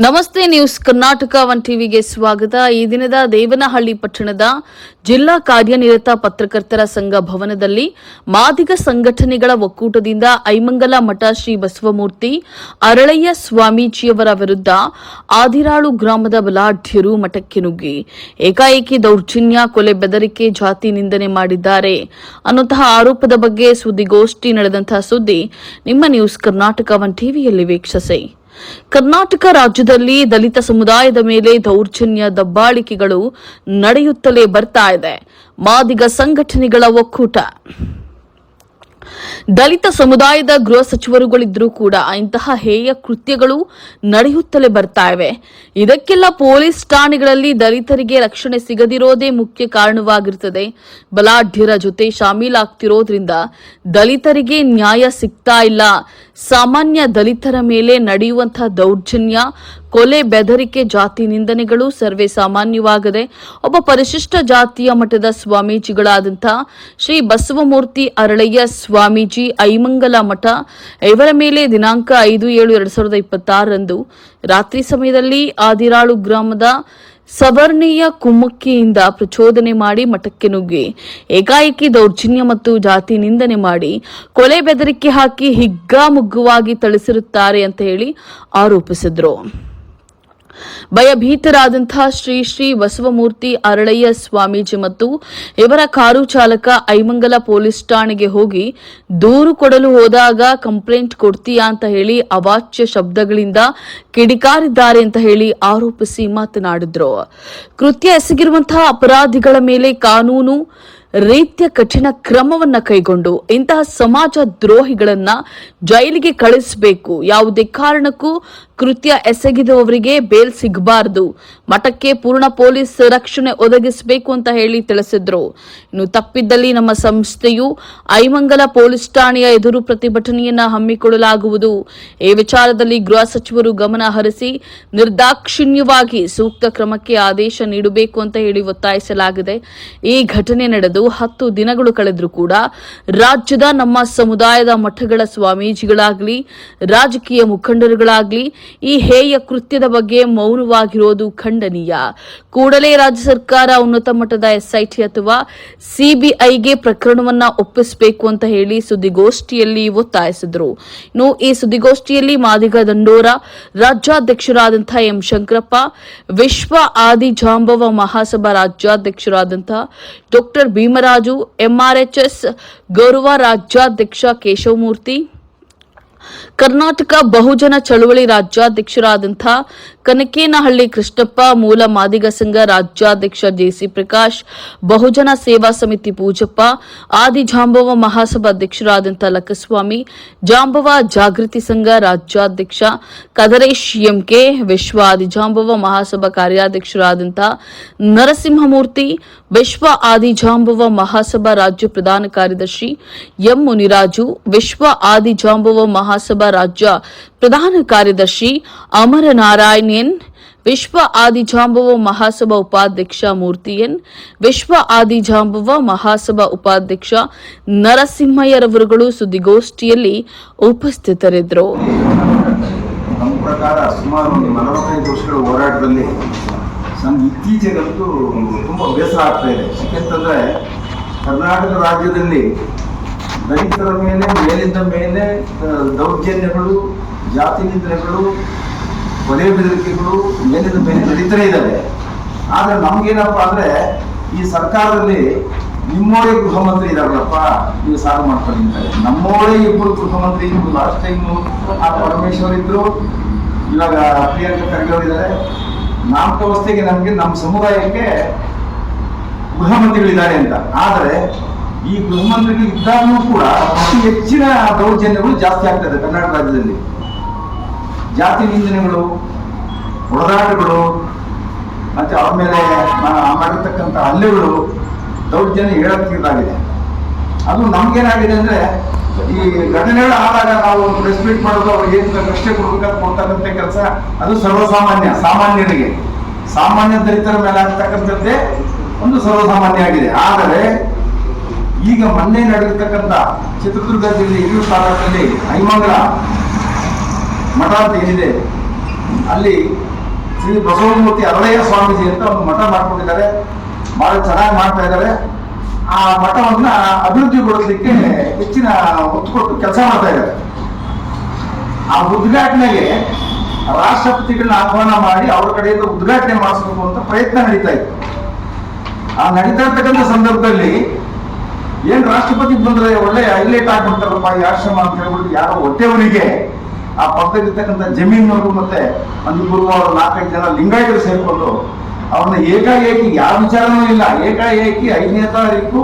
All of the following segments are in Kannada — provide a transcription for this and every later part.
ನಮಸ್ತೆ ನ್ಯೂಸ್ ಕರ್ನಾಟಕ ಒನ್ ಟಿವಿಗೆ ಸ್ವಾಗತ. ಈ ದಿನದ ದೇವನಹಳ್ಳಿ ಪಟ್ಟಣದ ಜಿಲ್ಲಾ ಕಾರ್ಯನಿರತ ಪತ್ರಕರ್ತರ ಸಂಘ ಭವನದಲ್ಲಿ ಮಾದಿಗ ಸಂಘಟನೆಗಳ ಒಕ್ಕೂಟದಿಂದ ಐಮಂಗಲ ಮಠ ಶ್ರೀ ಬಸವಮೂರ್ತಿ ಅರಳಯ್ಯ ಸ್ವಾಮೀಜಿಯವರ ವಿರುದ್ಧ ಆದಿರಾಳು ಗ್ರಾಮದ ಬಲಾಢ್ಯರು ಮಠಕ್ಕೆ ನುಗ್ಗಿ ಏಕಾಏಕಿ ದೌರ್ಜನ್ಯ, ಕೊಲೆ, ಬೆದರಿಕೆ, ಜಾತಿ ನಿಂದನೆ ಮಾಡಿದ್ದಾರೆ ಅನ್ನುವಂತಹ ಆರೋಪದ ಬಗ್ಗೆ ಸುದ್ದಿಗೋಷ್ಠಿ ನಡೆದಂತಹ ಸುದ್ದಿ ನಿಮ್ಮ ನ್ಯೂಸ್ ಕರ್ನಾಟಕ ಒನ್ ಟಿವಿಯಲ್ಲಿ ವೀಕ್ಷಿಸಿ. ಕರ್ನಾಟಕ ರಾಜ್ಯದಲ್ಲಿ ದಲಿತ ಸಮುದಾಯದ ಮೇಲೆ ದೌರ್ಜನ್ಯ, ದಬ್ಬಾಳಿಕೆಗಳು ನಡೆಯುತ್ತಲೇ ಬರ್ತಾ ಇದೆ. ಮಾದಿಗ ಸಂಘಟನೆಗಳ ಒಕ್ಕೂಟ ದಲಿತ ಸಮುದಾಯದ ಗೃಹ ಸಚಿವರುಗಳಿದ್ರೂ ಕೂಡ ಇಂತಹ ಹೇಯ ಕೃತ್ಯಗಳು ನಡೆಯುತ್ತಲೇ ಬರ್ತಾ ಇವೆ. ಇದಕ್ಕೆಲ್ಲ ಪೊಲೀಸ್ ಠಾಣೆಗಳಲ್ಲಿ ದಲಿತರಿಗೆ ರಕ್ಷಣೆ ಸಿಗದಿರೋದೇ ಮುಖ್ಯ ಕಾರಣವಾಗಿರುತ್ತದೆ. ಬಲಾಢ್ಯರ ಜೊತೆ ಶಾಮೀಲಾಗ್ತಿರೋದ್ರಿಂದ ದಲಿತರಿಗೆ ನ್ಯಾಯ ಸಿಗ್ತಾ ಇಲ್ಲ. ಸಾಮಾನ್ಯ ದಲಿತರ ಮೇಲೆ ನಡೆಯುವಂತಹ ದೌರ್ಜನ್ಯ, ಕೊಲೆ, ಬೆದರಿಕೆ, ಜಾತಿ ನಿಂದನೆಗಳು ಸರ್ವೇ ಸಾಮಾನ್ಯವಾಗದೆ ಒಬ್ಬ ಪರಿಶಿಷ್ಟ ಜಾತಿಯ ಮಠದ ಸ್ವಾಮೀಜಿಗಳಾದಂತಹ ಶ್ರೀ ಬಸವಮೂರ್ತಿ ಅರಳಯ್ಯ ಸ್ವಾಮೀಜಿ ಐಮಂಗಲ ಮಠ ಇವರ ಮೇಲೆ ದಿನಾಂಕ 5/7/2026 ರಾತ್ರಿ ಸಮಯದಲ್ಲಿ ಆದಿರಾಳು ಗ್ರಾಮದ ಸವರ್ಣೀಯ ಕುಮ್ಮಕ್ಕಿಯಿಂದ ಪ್ರಚೋದನೆ ಮಾಡಿ ಮಠಕ್ಕೆ ನುಗ್ಗಿ ಏಕಾಏಕಿ ದೌರ್ಜನ್ಯ ಮತ್ತು ಜಾತಿ ನಿಂದನೆ ಮಾಡಿ ಕೊಲೆ, ಬೆದರಿಕೆ ಹಾಕಿ ಹಿಗ್ಗಾಮುಗ್ಗುವಾಗಿ ಥಳಿಸಿರುತ್ತಾರೆ ಅಂತ ಹೇಳಿ ಆರೋಪಿಸಿದ್ರು. ಭಯಭೀತರಾದಂತಹ ಶ್ರೀ ಬಸವಮೂರ್ತಿ ಅರಳಯ್ಯ ಸ್ವಾಮೀಜಿ ಮತ್ತು ಇವರ ಕಾರು ಚಾಲಕ ಐಮಂಗಲ ಪೊಲೀಸ್ ಠಾಣೆಗೆ ಹೋಗಿ ದೂರು ಕೊಡಲು ಹೋದಾಗ ಕಂಪ್ಲೇಂಟ್ ಕೊಡ್ತೀಯಾ ಅಂತ ಹೇಳಿ ಅವಾಚ್ಯ ಶಬ್ದಗಳಿಂದ ಕಿಡಿಕಾರಿದ್ದಾರೆ ಅಂತ ಹೇಳಿ ಆರೋಪಿಸಿ ಮಾತನಾಡಿದ್ರು. ಕೃತ್ಯ ಎಸಗಿರುವಂತಹ ಅಪರಾಧಿಗಳ ಮೇಲೆ ಕಾನೂನು ರೀತಿಯ ಕಠಿಣ ಕ್ರಮವನ್ನ ಕೈಗೊಂಡು ಇಂತಹ ಸಮಾಜ ದ್ರೋಹಿಗಳನ್ನ ಜೈಲಿಗೆ ಕಳಿಸಬೇಕು. ಯಾವುದೇ ಕಾರಣಕ್ಕೂ ಕೃತ್ಯ ಎಸಗಿದವರಿಗೆ ಬೇಲ್ ಸಿಗಬಾರದು. ಮಠಕ್ಕೆ ಪೂರ್ಣ ಪೊಲೀಸ್ ರಕ್ಷಣೆ ಒದಗಿಸಬೇಕು ಅಂತ ಹೇಳಿ ತಿಳಿಸಿದ್ರು. ಇನ್ನು ತಪ್ಪಿದ್ದಲ್ಲಿ ನಮ್ಮ ಸಂಸ್ಥೆಯು ಐಮಂಗಲ ಪೊಲೀಸ್ ಠಾಣೆಯ ಎದುರು ಪ್ರತಿಭಟನೆಯನ್ನ ಹಮ್ಮಿಕೊಳ್ಳಲಾಗುವುದು. ಈ ವಿಚಾರದಲ್ಲಿ ಗೃಹ ಸಚಿವರು ಗಮನ ಹರಿಸಿ ನಿರ್ದಾಕ್ಷಿಣ್ಯವಾಗಿ ಸೂಕ್ತ ಕ್ರಮಕ್ಕೆ ಆದೇಶ ನೀಡಬೇಕು ಅಂತ ಹೇಳಿ ಒತ್ತಾಯಿಸಲಾಗಿದೆ. ಈ ಘಟನೆ ನಡೆದು 10 ದಿನಗಳು ಕಳೆದರೂ ಕೂಡ ರಾಜ್ಯದ ನಮ್ಮ ಸಮುದಾಯದ ಮಠಗಳ ಸ್ವಾಮೀಜಿಗಳಾಗ್ಲಿ, ರಾಜಕೀಯ ಮುಖಂಡರುಗಳಾಗ್ಲಿ ಈ ಹೇಯ ಕೃತ್ಯದ ಬಗ್ಗೆ ಮೌನವಾಗಿರೋದು ಖಂಡನೀಯ. ಕೂಡಲೇ ರಾಜ್ಯ ಸರ್ಕಾರ ಉನ್ನತ ಮಟ್ಟದ ಎಸ್ಐಟಿ ಅಥವಾ ಸಿಬಿಐಗೆ ಪ್ರಕರಣವನ್ನ ಒಪ್ಪಿಸಬೇಕು ಅಂತ ಹೇಳಿ ಸುದ್ದಿಗೋಷ್ಠಿಯಲ್ಲಿ ಒತ್ತಾಯಿಸಿದ್ರು. ಇನ್ನು ಈ ಸುದ್ದಿಗೋಷ್ಠಿಯಲ್ಲಿ ಮಾದಿಗ ದಂಡೋರ ರಾಜ್ಯಾಧ್ಯಕ್ಷರಾದಂತಹ ಎಂ ಶಂಕರಪ್ಪ, ವಿಶ್ವ ಆದಿಜಾಂಬವ ಮಹಾಸಭಾ ರಾಜ್ಯಾಧ್ಯಕ್ಷರಾದಂತಹ ಡಾಕ್ಟರ್ ಭೀಮರಾಜು, ಎಂಆರ್ಎಚ್ಎಸ್ ಗೌರವ ರಾಜ್ಯಾಧ್ಯಕ್ಷ ಕೇಶವಮೂರ್ತಿ, ಕರ್ನಾಟಕ ಬಹುಜನ ಚಳವಳಿ ರಾಜ್ಯಾಧ್ಯಕ್ಷರಾದಂತಹ ಕನಕೇನಹಳ್ಳಿ ಕೃಷ್ಣಪ್ಪ, ಮೂಲ ಮಾದಿಗ ಸಂಘ ರಾಜ್ಯಾಧ್ಯಕ್ಷ ಜೆಸಿ ಪ್ರಕಾಶ್, ಬಹುಜನ ಸೇವಾ ಸಮಿತಿ ಪೂಜಪ್ಪ, ಆದಿಜಾಂಬವ ಮಹಾಸಭಾ ಅಧ್ಯಕ್ಷರಾದಂತಹ ಲಕ್ಕಸ್ವಾಮಿ, ಜಾಂಬವ ಜಾಗೃತಿ ಸಂಘ ರಾಜ್ಯಾಧ್ಯಕ್ಷ ಕದರೇಶ್ ಎಂಕೆ, ವಿಶ್ವ ಆದಿಜಾಂಬವ ಮಹಾಸಭಾ ಕಾರ್ಯಾಧ್ಯಕ್ಷರಾದಂತಹ ನರಸಿಂಹಮೂರ್ತಿ, ವಿಶ್ವ ಆದಿಜಾಂಬವ ಮಹಾಸಭಾ ರಾಜ್ಯ ಪ್ರಧಾನ ಕಾರ್ಯದರ್ಶಿ ಎಂ ಮುನಿರಾಜು, ವಿಶ್ವ ಆದಿಜಾಂಬವ ಮಹಾಸಭಾ ರಾಜ್ಯ ಪ್ರಧಾನ ಕಾರ್ಯದರ್ಶಿ ಅಮರನಾರಾಯಣನ್, ವಿಶ್ವ ಆದಿಜಾಂಬವ ಮಹಾಸಭಾ ಉಪಾಧ್ಯಕ್ಷ ಮೂರ್ತಿಯನ್, ವಿಶ್ವ ಆದಿಜಾಂಬವ ಮಹಾಸಭಾ ಉಪಾಧ್ಯಕ್ಷ ನರಸಿಂಹಯ್ಯರವರುಗಳು ಸುದ್ದಿಗೋಷ್ಠಿಯಲ್ಲಿ ಉಪಸ್ಥಿತರಿದ್ದರು. ನಮ್ಮ ಪ್ರಕಾರ ಸುಮಾರು 45 ವರ್ಷಗಳ ಹೋರಾಟದಲ್ಲಿ ನಮ್ಗೆ ಇತ್ತೀಚೆಗಂತೂ ತುಂಬ ಬೇಸರ ಆಗ್ತಾ ಇದೆ. ಯಾಕೆಂತಂದರೆ ಕರ್ನಾಟಕ ರಾಜ್ಯದಲ್ಲಿ ದಲಿತರ ಮೇಲೆ ಮೇಲಿಂದ ಮೇಲೆ ದೌರ್ಜನ್ಯಗಳು, ಜಾತಿ ನಿಂದನೆಗಳು, ಕೊಲೆ ಬೆದರಿಕೆಗಳು ಮೇಲಿಂದ ಮೇಲೆ ನಡೀತಾನೆ ಇದ್ದಾವೆ. ಆದರೆ ನಮಗೇನಪ್ಪ ಅಂದರೆ ಈ ಸರ್ಕಾರದಲ್ಲಿ ನಿಮ್ಮೋರೇ ಗೃಹ ಮಂತ್ರಿ ಇದಾರಲ್ಲಪ್ಪ, ನೀವು ಸಾರು ಮಾಡ್ಕೊಂಡಿದ್ದಾರೆ. ನಮ್ಮೋರೇ 2 ಗೃಹ ಮಂತ್ರಿ ಇದ್ರು. ಲಾಸ್ಟ್ ಟೈಮು ಪರಮೇಶ್ವರ್ ಇದ್ರು, ಇವಾಗ ಪ್ರಿಯಾಂಕ ಖರ್ಗೆ ಅವರಿದ್ದಾರೆ. ನಾಮಕಾವಸ್ಥೆಗೆ ನಮಗೆ ನಮ್ಮ ಸಮುದಾಯಕ್ಕೆ ಗೃಹ ಮಂತ್ರಿಗಳಿದ್ದಾರೆ ಅಂತ. ಆದರೆ ಈ ಗೃಹ ಮಂತ್ರಿಗಳು ಇದ್ದಾಗಲೂ ಕೂಡ ಅತಿ ಹೆಚ್ಚಿನ ದೌರ್ಜನ್ಯಗಳು ಜಾಸ್ತಿ ಆಗ್ತದೆ ಕರ್ನಾಟಕ ರಾಜ್ಯದಲ್ಲಿ. ಜಾತಿ ನಿಂದನೆಗಳು, ಹೊಡೆದಾಟಗಳು, ಮತ್ತೆ ಅವ್ರ ಮೇಲೆ ಮಾಡಿರ್ತಕ್ಕಂಥ ಹಲ್ಲೆಗಳು, ದೌರ್ಜನ್ಯ ಹೇಳಕ್ಕಿದ್ದಾಗಿದೆ. ಅದು ನಮ್ಗೇನಾಗಿದೆ ಅಂದ್ರೆ ಈ ಘಟನೆಗಳು ಆದಾಗ ನಾವು ಪ್ರೆಸ್ ಮೀಟ್ ಮಾಡೋದು, ಅವ್ರಿಗೆ ಏನು ರಕ್ಷಣೆ ಕೊಡ್ಬೇಕಂತ ಕೊಡ್ತಕ್ಕಂಥ ಕೆಲಸ ಅದು ಸಾಮಾನ್ಯರಿಗೆ, ಸಾಮಾನ್ಯ ದಲಿತರ ಮೇಲೆ ಆಗ್ತಕ್ಕಂಥದ್ದೇ ಒಂದು ಸರ್ವಸಾಮಾನ್ಯ ಆಗಿದೆ. ಆದರೆ ಈಗ ಮೊನ್ನೆ ನಡೆದಿರ್ತಕ್ಕಂಥ ಚಿತ್ರದುರ್ಗ ಜಿಲ್ಲೆ ಹಿರಿಯೂರು ತಾಲೂಕಲ್ಲಿ ಐಮಂಗಲ ಮಠ ಅಂತ ಏನಿದೆ, ಅಲ್ಲಿ ಶ್ರೀ ಬಸವಮೂರ್ತಿ ಅರಳಯ್ಯ ಸ್ವಾಮೀಜಿ ಅಂತ ಒಂದು ಮಠ ಮಾಡ್ಕೊಂಡಿದ್ದಾರೆ. ಬಹಳ ಚೆನ್ನಾಗಿ ಮಾಡ್ತಾ ಇದ್ದಾರೆ. ಆ ಮಠವನ್ನ ಅಭಿವೃದ್ಧಿಗೊಳಿಸಲಿಕ್ಕೆ ಹೆಚ್ಚಿನ ಒತ್ತು ಕೊಟ್ಟು ಕೆಲಸ ಮಾಡ್ತಾ ಇದ್ದಾರೆ. ಆ ಉದ್ಘಾಟನೆಗೆ ರಾಷ್ಟ್ರಪತಿಗಳನ್ನ ಆಹ್ವಾನ ಮಾಡಿ ಅವರ ಕಡೆಯಿಂದ ಉದ್ಘಾಟನೆ ಮಾಡಿಸಬೇಕು ಅಂತ ಪ್ರಯತ್ನ ನಡೀತಾ ಇತ್ತು. ಆ ನಡೀತಾ ಇರ್ತಕ್ಕಂಥ ಸಂದರ್ಭದಲ್ಲಿ ಏನ್ ರಾಷ್ಟ್ರಪತಿ ಬಂದ್ರೆ ಒಳ್ಳೆ ಹೈಲೈಟ್ ಆಗ್ಬಿಡ್ತಾರಪ್ಪ ಈ ಆಶ್ರಮ ಅಂತ ಹೇಳ್ಬಿಟ್ಟು ಯಾರೋ ಹೊಟ್ಟೆವರಿಗೆ ಆ ಪಕ್ಕದಲ್ಲಿರ್ತಕ್ಕಂಥ ಜಮೀನವರು ಮತ್ತೆ ಒಂದಿಬ್ಬರು 4-5 ಜನ ಲಿಂಗಾಯತರು ಸೇರ್ಕೊಂಡು ಅವ್ರನ್ನ ಏಕಾಏಕಿ ಯಾವ ವಿಚಾರನೂ ಇಲ್ಲ, ಏಕಾಏಕಿ 5ನೇ ತಾರೀಕು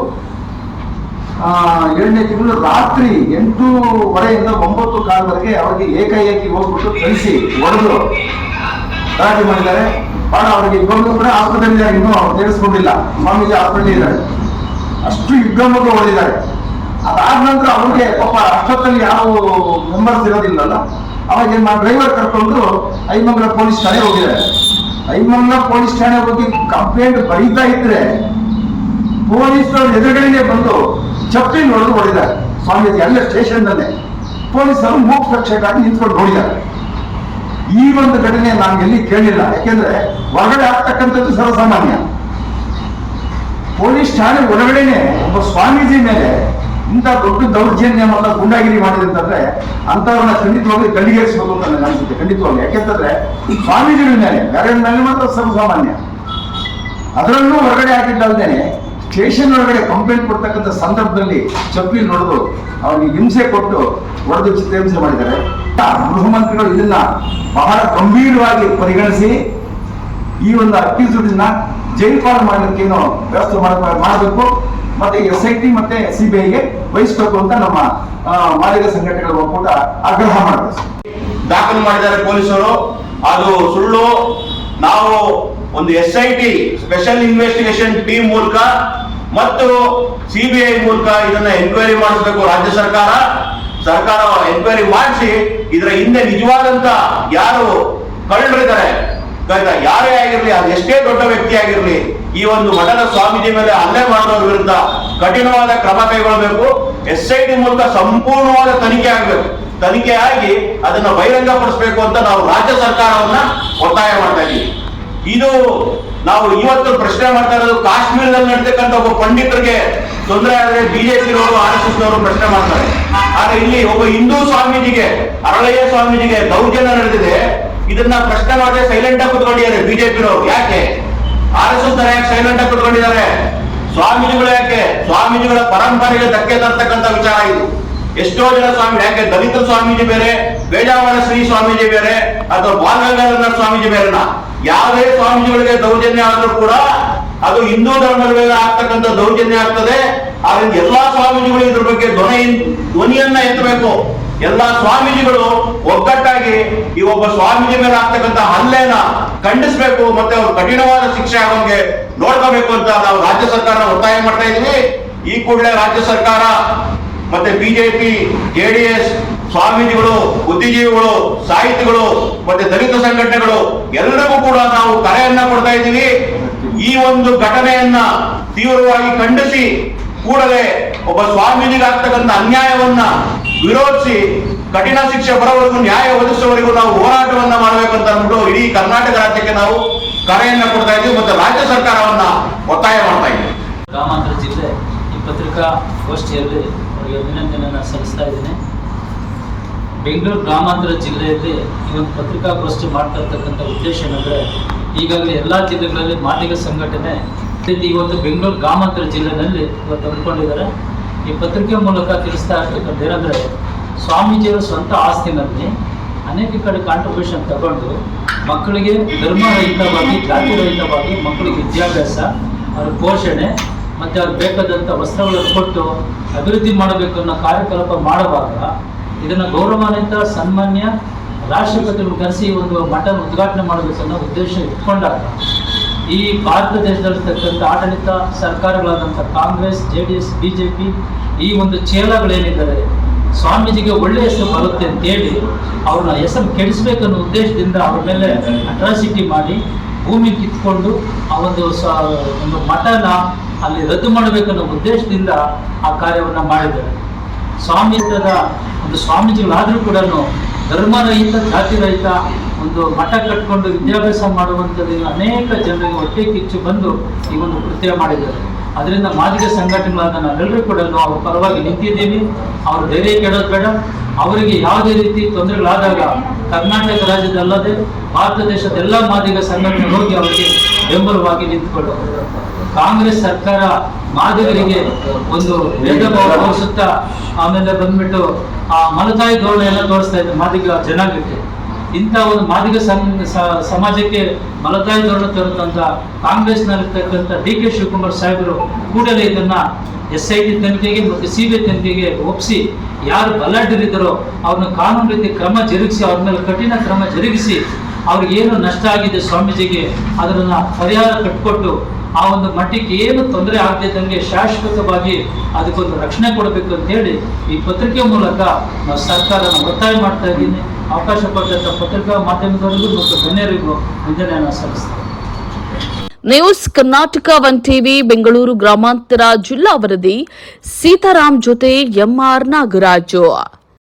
7ನೇ ತಿಂಗಳು ರಾತ್ರಿ 8:30 9:15 ಅವರಿಗೆ ಏಕಾಏಕಿ ಹೋಗ್ಬಿಟ್ಟು ಕಳಿಸಿ ಹೊಡೆದು ಗಲಾಟೆ ಮಾಡಿದ್ದಾರೆ. ಬಹಳ ಅವರಿಗೆ ಇಬ್ಬರು ಕೂಡ ಆಸ್ಪತ್ರೆಯಲ್ಲಿ ಇನ್ನೂ ತಿಳಿಸ್ಕೊಂಡಿಲ್ಲ. ಸ್ವಾಮೀಜಿ ಆಸ್ಪತ್ರೆ ಇದ್ದಾರೆ. ಅಷ್ಟು ಯುದ್ಧಮುಖ ಹೊಡೆದಿದ್ದಾರೆ. ಅದಾದ ನಂತರ ಅವ್ರಿಗೆ ಪಾಪ ಅಷ್ಟೊತ್ತಲ್ಲಿ ಯಾವ ಮೆಂಬರ್ಸ್ ಇರೋದಿಲ್ಲಲ್ಲ, ಅವಾಗ ಏನ್ ಡ್ರೈವರ್ ಕರ್ಕೊಂಡು ಐಮಂಗಲ ಪೊಲೀಸ್ ಠಾಣೆ ಹೋಗಿದ್ದಾರೆ. ಐಮಂಗಲ ಪೊಲೀಸ್ ಠಾಣೆ ಹೋಗಿ ಕಂಪ್ಲೇಂಟ್ ಬರೀತಾ ಇದ್ರೆ ಪೊಲೀಸರು ಎದುರುಗಡೆಗೆ ಬಂದು ಚಪ್ಪಲಿ ನೋಡಿದು ಹೊಡಿದ್ದಾರೆ ಸ್ವಾಮೀಜಿ. ಅಲ್ಲೇ ಸ್ಟೇಷನ್ನಲ್ಲೇ ಪೊಲೀಸರು ಮೂಕ್ ರಕ್ಷಕಾಗಿ ನಿಂತ್ಕೊಂಡು ನೋಡಿದ್ದಾರೆ. ಈ ಒಂದು ಘಟನೆ ನಾನು ಎಲ್ಲಿ ಕೇಳಿಲ್ಲ. ಯಾಕೆಂದ್ರೆ ಹೊರಗಡೆ ಆಗ್ತಕ್ಕಂಥದ್ದು ಸರ್ವಸಾಮಾನ್ಯ. ಪೊಲೀಸ್ ಠಾಣೆ ಒಳಗಡೆನೆ ಒಬ್ಬ ಸ್ವಾಮೀಜಿ ಮೇಲೆ ಇಂಥ ದೊಡ್ಡ ದೌರ್ಜನ್ಯ ಮತ್ತು ಗುಂಡಾಗಿರಿ ಮಾಡಿದೆ ಅಂತಂದ್ರೆ ಅಂತವ್ರನ್ನ ಖಂಡಿತವಾಗಿ ಗಲ್ಲಿಗೇರಿಸಬೇಕು ಅಂತ ನನಗೆ ಅನಿಸುತ್ತೆ. ಖಂಡಿತವಾಗಿ. ಯಾಕೆಂತಂದ್ರೆ ಸ್ವಾಮೀಜಿಗಳ ಮೇಲೆ ಬೇರೆ ಮೇಲೆ ಮಾತ್ರ ಸರ್ವಸಾಮಾನ್ಯ. ಅದರಲ್ಲೂ ಹೊರಗಡೆ ಹಾಕಿದ್ದಲ್ದೇನೆ ಸ್ಟೇಷನ್ ಒಳಗಡೆ ಕಂಪ್ಲೇಂಟ್ ಕೊಡ್ತಕ್ಕಂಥ ಸಂದರ್ಭದಲ್ಲಿ ಚಪ್ಪಲಿ ನೋಡಿದು ಅವನಿಗೆ ಹಿಂಸೆ ಕೊಟ್ಟು ಹೊಡೆದು ಚಿತ್ರಹಿಂಸೆ ಮಾಡಿದ್ದಾರೆ. ಗೃಹ ಮಂತ್ರಿಗಳು ಇದನ್ನ ಬಹಳ ಗಂಭೀರವಾಗಿ ಪರಿಗಣಿಸಿ ಈ ಒಂದು ಅಕ್ಯೂಸ್ಡ್ನ ಜೈಲ್ ಪಾಲ್ ಮಾಡಲಿಕ್ಕೆ ಏನೋ ವ್ಯವಸ್ಥೆ ಮಾಡಬೇಕು, ಮತ್ತೆ SIT ಮತ್ತೆ CBIಗೆ ವಹಿಸಬೇಕು ಅಂತ ನಮ್ಮ ಮಾದಿಗ ಸಂಘಟನೆಗಳ ಒಕ್ಕೂಟ ಆಗ್ರಹ ಮಾಡುತ್ತೆ. ದಾಖಲು ಮಾಡಿದ್ದಾರೆ ಪೊಲೀಸರು. ಅದು ಸುಳ್ಳು. ನಾವು ಒಂದು SIT ಸ್ಪೆಷಲ್ ಇನ್ವೆಸ್ಟಿಗೇಷನ್ ಟೀಮ್ ಮೂಲಕ ಮತ್ತು CBI ಮೂಲಕ ಇದನ್ನ ಎನ್ಕ್ವೈರಿ ಮಾಡಿಸಬೇಕು. ರಾಜ್ಯ ಸರ್ಕಾರ ಎನ್ಕ್ವೈರಿ ಮಾಡಿಸಿ ಇದರ ಹಿಂದೆ ನಿಜವಾದಂತ ಯಾರು ಕಳ್ಳರಿದ್ದಾರೆ, ಯಾರೇ ಆಗಿರ್ಲಿ, ಅದು ಎಷ್ಟೇ ದೊಡ್ಡ ವ್ಯಕ್ತಿ ಆಗಿರ್ಲಿ, ಈ ಒಂದು ಮಠದ ಸ್ವಾಮೀಜಿ ಮೇಲೆ ಹಲ್ಲೆ ಮಾಡುವವರ ವಿರುದ್ಧ ಕಠಿಣವಾದ ಕ್ರಮ ಕೈಗೊಳ್ಳಬೇಕು. SIT ಮೂಲಕ ಸಂಪೂರ್ಣವಾದ ತನಿಖೆ ಆಗಬೇಕು. ತನಿಖೆ ಆಗಿ ಅದನ್ನ ಬಹಿರಂಗಪಡಿಸಬೇಕು ಅಂತ ನಾವು ರಾಜ್ಯ ಸರ್ಕಾರವನ್ನ ಒತ್ತಾಯ ಮಾಡ್ತಾ ಇದ್ದೀವಿ. ಇದು ನಾವು ಇವತ್ತು ಪ್ರಶ್ನೆ ಮಾಡ್ತಾ ಇರೋದು ಕಾಶ್ಮೀರದಲ್ಲಿ ನಡೀತಕ್ಕಂಥ ಒಬ್ಬ ಪಂಡಿತರಿಗೆ ತೊಂದರೆ ಆದ್ರೆ ಬಿಜೆಪಿನವರು RSSನವರು ಪ್ರಶ್ನೆ ಮಾಡ್ತಾರೆ. ಆದ್ರೆ ಇಲ್ಲಿ ಒಬ್ಬ ಹಿಂದೂ ಸ್ವಾಮೀಜಿಗೆ, ಅರಳಯ್ಯ ಸ್ವಾಮೀಜಿಗೆ ದೌರ್ಜನ್ಯ ನಡೆದಿದೆ. ಇದನ್ನ ಪ್ರಶ್ನೆ ಮಾಡದೆ ಸೈಲೆಂಟ್ ಆಗಿ ಕುತ್ಕೊಂಡಿದ್ದಾರೆ ಬಿಜೆಪಿನವರು. ಯಾಕೆ RSS ಯಾಕೆ ಸೈಲೆಂಟ್ ಆಗಿ ಕುತ್ಕೊಂಡಿದ್ದಾರೆ? ಸ್ವಾಮೀಜಿಗಳು ಯಾಕೆ? ಸ್ವಾಮೀಜಿಗಳ ಪರಂಪರೆಗೆ ಧಕ್ಕೆ ತರ್ತಕ್ಕಂಥ ವಿಚಾರ ಇದು. ಎಷ್ಟೋ ಜನ ಸ್ವಾಮಿ, ಯಾಕೆ ದಲಿತ ಸ್ವಾಮೀಜಿ ಬೇರೆ, ಬೇಜಾವರ ಶ್ರೀ ಸ್ವಾಮೀಜಿ ಬೇರೆ, ಅಥವಾ ಬಾಲಗಂಗಾಧರ ಸ್ವಾಮೀಜಿ ಬೇರೆನಾ? ಯಾವುದೇ ಸ್ವಾಮೀಜಿಗಳಿಗೆ ದೌರ್ಜನ್ಯ ಆದ್ರೂ ಕೂಡ ಅದು ಹಿಂದೂ ಧರ್ಮದ ಮೇಲೆ ಆಗ್ತಕ್ಕಂಥ ದೌರ್ಜನ್ಯ ಆಗ್ತದೆ. ಆದ್ರಿಂದ ಎಲ್ಲಾ ಸ್ವಾಮೀಜಿಗಳು ಇದ್ರ ಬಗ್ಗೆ ಧ್ವನಿಯನ್ನ ಎತ್ತಬೇಕು. ಎಲ್ಲಾ ಸ್ವಾಮೀಜಿಗಳು ಒಗ್ಗಟ್ಟಾಗಿ ಈ ಒಬ್ಬ ಸ್ವಾಮೀಜಿ ಮೇಲೆ ಆಗ್ತಕ್ಕಂಥ ಹಲ್ಲೆನ ಖಂಡಿಸಬೇಕು, ಮತ್ತೆ ಅವ್ರು ಕಠಿಣವಾದ ಶಿಕ್ಷೆ ಆಗೋಂಗೆ ನೋಡ್ಕೋಬೇಕು ಅಂತ ನಾವು ರಾಜ್ಯ ಸರ್ಕಾರ ಒತ್ತಾಯ ಮಾಡ್ತಾ ಇದೀವಿ. ಈ ಕೂಡಲೇ ರಾಜ್ಯ ಸರ್ಕಾರ ಮತ್ತೆ ಬಿಜೆಪಿ, JDS, ಸ್ವಾಮೀಜಿಗಳು, ಬುದ್ಧಿಜೀವಿಗಳು, ಸಾಹಿತಿಗಳು ಮತ್ತೆ ದಲಿತ ಸಂಘಟನೆಗಳು ಎಲ್ಲರಿಗೂ ಕೂಡ ನಾವು ಕರೆಯನ್ನ ಕೊಡ್ತಾ ಇದ್ದೀವಿ. ಈ ಒಂದು ಘಟನೆಯನ್ನ ತೀವ್ರವಾಗಿ ಖಂಡಿಸಿ ಕೂಡಲೇ ಒಬ್ಬ ಸ್ವಾಮೀಜಿಗಾಗ್ತಕ್ಕಂಥ ಅನ್ಯಾಯವನ್ನ ವಿರೋಧಿಸಿ ಕಠಿಣ ಶಿಕ್ಷೆ ಬರೋವರೆಗೂ, ನ್ಯಾಯ ಒದಗಿಸುವವರೆಗೂ ನಾವು ಹೋರಾಟವನ್ನ ಮಾಡಬೇಕಂತ ಅಂದ್ಬಿಟ್ಟು ಇಡೀ ಕರ್ನಾಟಕ ರಾಜ್ಯಕ್ಕೆ ನಾವು ಕರೆಯನ್ನ ಕೊಡ್ತಾ ಇದ್ದೀವಿ ಮತ್ತು ರಾಜ್ಯ ಸರ್ಕಾರವನ್ನ ಒತ್ತಾಯ ಮಾಡ್ತಾ ಇದ್ದೀವಿ. ಗ್ರಾಮಾಂತರ ಜಿಲ್ಲೆ ಈ ಪತ್ರಿಕಾಗೋಷ್ಠಿಯಲ್ಲಿ ಅವರಿಗೆ ಅಭಿನಂದನೆಯನ್ನು ಸಲ್ಲಿಸ್ತಾ ಇದ್ದೇನೆ. ಬೆಂಗಳೂರು ಗ್ರಾಮಾಂತರ ಜಿಲ್ಲೆಯಲ್ಲಿ ಈ ಒಂದು ಪತ್ರಿಕಾಗೋಷ್ಠಿ ಮಾಡ್ತಾ ಇರ್ತಕ್ಕಂಥ ಉದ್ದೇಶ ಏನಂದರೆ, ಈಗಾಗಲೇ ಎಲ್ಲ ಜಿಲ್ಲೆಗಳಲ್ಲಿ ಮಾದಿಗ ಸಂಘಟನೆ ಇವತ್ತು ಬೆಂಗಳೂರು ಗ್ರಾಮಾಂತರ ಜಿಲ್ಲೆಯಲ್ಲಿ ಇವತ್ತು ಹಮ್ಮಿಕೊಂಡಿದ್ದಾರೆ. ಈ ಪತ್ರಿಕೆ ಮೂಲಕ ತಿಳಿಸ್ತಾ ಇರ್ತಕ್ಕಂಥ ಏನಂದರೆ, ಸ್ವಾಮೀಜಿಯವರ ಸ್ವಂತ ಆಸ್ತಿನಲ್ಲಿ ಅನೇಕ ಕಡೆ ಕಾಂಟ್ರಿಬ್ಯೂಷನ್ ತಗೊಂಡು ಮಕ್ಕಳಿಗೆ ಧರ್ಮರಹಿತವಾಗಿ, ಜಾತಿರಹಿತವಾಗಿ ಮಕ್ಕಳಿಗೆ ವಿದ್ಯಾಭ್ಯಾಸ, ಅವರ ಪೋಷಣೆ ಮತ್ತು ಅವ್ರಿಗೆ ಬೇಕಾದಂಥ ವಸ್ತ್ರಗಳನ್ನು ಕೊಟ್ಟು ಅಭಿವೃದ್ಧಿ ಮಾಡಬೇಕು ಅನ್ನೋ ಕಾರ್ಯಕಲಾಪ ಮಾಡುವಾಗ ಇದನ್ನು ಗೌರವಾನ್ವಿತ ಸನ್ಮಾನ್ಯ ರಾಷ್ಟ್ರಪತಿಗಳು ಕರೆಸಿ ಒಂದು ಮಠದ ಉದ್ಘಾಟನೆ ಮಾಡಬೇಕು ಅನ್ನೋ ಉದ್ದೇಶ ಇಟ್ಕೊಂಡಾಗ ಈ ಭಾರತ ದೇಶದಲ್ಲಿರ್ತಕ್ಕಂಥ ಆಡಳಿತ ಸರ್ಕಾರಗಳಾದಂಥ ಕಾಂಗ್ರೆಸ್, JDS, BJP ಈ ಒಂದು ಚೇಲಗಳೇನಿದ್ದಾರೆ ಸ್ವಾಮೀಜಿಗೆ ಒಳ್ಳೆಯ ಹೆಸರು ಬರುತ್ತೆ ಅಂತೇಳಿ ಅವ್ರನ್ನ ಹೆಸರು ಕೆಡಿಸ್ಬೇಕನ್ನೋ ಉದ್ದೇಶದಿಂದ ಅವ್ರ ಮೇಲೆ ಅಟ್ರಾಸಿಟಿ ಮಾಡಿ ಭೂಮಿ ಕಿತ್ಕೊಂಡು ಆ ಒಂದು ಮಠನ ಅಲ್ಲಿ ರದ್ದು ಮಾಡಬೇಕನ್ನೋ ಉದ್ದೇಶದಿಂದ ಆ ಕಾರ್ಯವನ್ನು ಮಾಡಿದ್ದಾರೆ. ಸ್ವಾಮಿತ್ವದ ಒಂದು ಸ್ವಾಮೀಜಿಗಳಾದರೂ ಕೂಡ ಧರ್ಮರಹಿತ, ಜಾತಿರಹಿತ ಒಂದು ಮಠ ಕಟ್ಕೊಂಡು ವಿದ್ಯಾಭ್ಯಾಸ ಮಾಡುವಂಥದ್ದು ಅನೇಕ ಜನರಿಗೆ ಹೊಟ್ಟೆ ಕಿಚ್ಚು ಬಂದು ಈ ಒಂದು ಕೃತ್ಯ ಮಾಡಿದ್ದಾರೆ. ಅದರಿಂದ ಮಾದಿಗ ಸಂಘಟನೆಗಳಾದ ನಾವೆಲ್ಲರೂ ಕೂಡ ಅವ್ರ ಪರವಾಗಿ ನಿಂತಿದ್ದೀವಿ. ಅವರು ಧೈರ್ಯ ಕೆಡೋದು ಬೇಡ. ಅವರಿಗೆ ಯಾವುದೇ ರೀತಿ ತೊಂದರೆಗಳಾದಾಗ ಕರ್ನಾಟಕ ರಾಜ್ಯದಲ್ಲದೆ ಭಾರತ ದೇಶದ ಎಲ್ಲ ಮಾದಿಗ ಸಂಘಟನೆ ಹೋಗಿ ಅವರಿಗೆ ಬೆಂಬಲವಾಗಿ ನಿಂತುಕೊಳ್ಳೋದು. ಕಾಂಗ್ರೆಸ್ ಸರ್ಕಾರ ಮಾದಿಗರಿಗೆ ಒಂದು ಭೇದ ಭಾವ ತೋರಿಸುತ್ತಾ ಆಮೇಲೆ ಬಂದ್ಬಿಟ್ಟು ಆ ಮಲತಾಯಿ ಧೋರಣೆಯನ್ನು ತೋರಿಸ್ತಾ ಇದೆ ಮಾದಿಗ ಜನಾಂಗಕ್ಕೆ. ಇಂಥ ಒಂದು ಮಾದಿಗ ಸಮಾಜಕ್ಕೆ ಮಲತಾಯಿ ಧೋರಣೆ ತರುತ್ತಂತ ಕಾಂಗ್ರೆಸ್ನಲ್ಲಿರ್ತಕ್ಕಂಥ DK ಶಿವಕುಮಾರ್ ಸಾಹೇಬರು ಕೂಡಲೇ ಇದನ್ನ SIT ತನಿಖೆಗೆ ಮತ್ತು CBI ತನಿಖೆಗೆ ಒಪ್ಪಿಸಿ ಯಾರು ಬಲಾಢ್ಯರಿದ್ದಾರೋ ಅವ್ರನ್ನ ಕಾನೂನು ರೀತಿ ಕ್ರಮ ಜರುಗಿಸಿ ಅವ್ರ ಮೇಲೆ ಕಠಿಣ ಕ್ರಮ ಜರುಗಿಸಿ ಅವ್ರಿಗೆ ಏನು ನಷ್ಟ ಆಗಿದೆ ಸ್ವಾಮೀಜಿಗೆ ಅದನ್ನ ಪರಿಹಾರ ಕಟ್ಟಿಕೊಟ್ಟು ಆ ಒಂದು ಮಟ್ಟಿಗೆ ಏನು ತೊಂದರೆ ಆಗದಿದ್ದಂಗೆ ಶಾಶ್ವತವಾಗಿ ಅದಕ್ಕೊಂದು ರಕ್ಷಣೆ ಕೊಡಬೇಕು ಅಂತ ಹೇಳಿ ಈ ಪತ್ರಿಕೆ ಮೂಲಕ ನಾವು ಸರ್ಕಾರನ ಒತ್ತಾಯ ಮಾಡ್ತಾ ಇದ್ದೀನಿ. ಅವಕಾಶ ಕೊಟ್ಟಂತ ಪತ್ರಿಕಾ ಮಾಧ್ಯಮದವರಿಗೂ ಮತ್ತು ಗಣ್ಯರಿಗೂ ವಂದನೆಯನ್ನು ಸಲ್ಲಿಸ್ತಾರೆ. ನ್ಯೂಸ್ ಕರ್ನಾಟಕ 1 ಟಿವಿ ಬೆಂಗಳೂರು ಗ್ರಾಮಾಂತರ ಜಿಲ್ಲಾ ವರದಿ ಸೀತಾರಾಮ್ ಜೊತೆ MR ನಾಗರಾಜು.